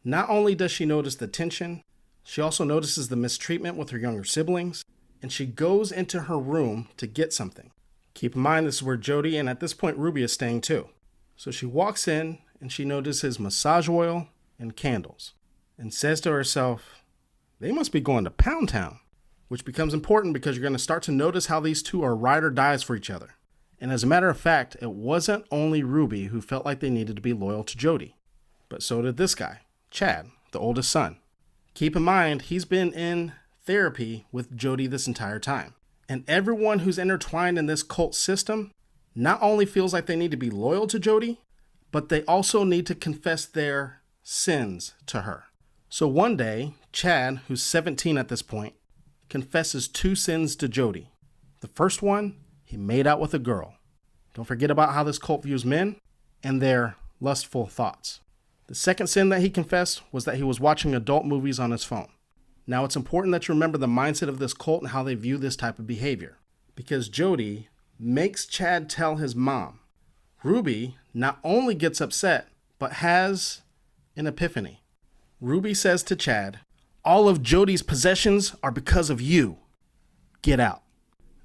Not only does she notice the tension, she also notices the mistreatment with her younger siblings, and she goes into her room to get something. Keep in mind, this is where Jodi and at this point Ruby is staying too. So she walks in and she notices massage oil and candles and says to herself, they must be going to Pound Town, which becomes important because you're going to start to notice how these two are ride or dies for each other. And as a matter of fact, it wasn't only Ruby who felt like they needed to be loyal to Jodi, but so did this guy, Chad, the oldest son. Keep in mind, he's been in therapy with Jodi this entire time. And everyone who's intertwined in this cult system not only feels like they need to be loyal to Jodi, but they also need to confess their sins to her. So one day, Chad, who's 17 at this point, confesses 2 sins to Jodi. The first one, he made out with a girl. Don't forget about how this cult views men and their lustful thoughts. The second sin that he confessed was that he was watching adult movies on his phone. Now, it's important that you remember the mindset of this cult and how they view this type of behavior, because Jodi makes Chad tell his mom. Ruby not only gets upset, but has an epiphany. Ruby says to Chad, all of Jodi's possessions are because of you. Get out.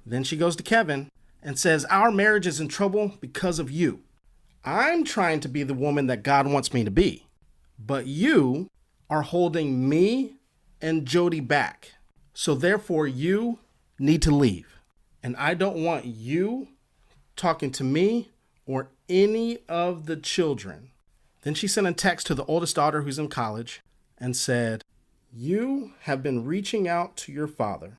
Then she goes to Kevin and says, our marriage is in trouble because of you. I'm trying to be the woman that God wants me to be, but you are holding me and Jodi back. So therefore you need to leave. And I don't want you talking to me or any of the children. Then she sent a text to the oldest daughter who's in college and said, you have been reaching out to your father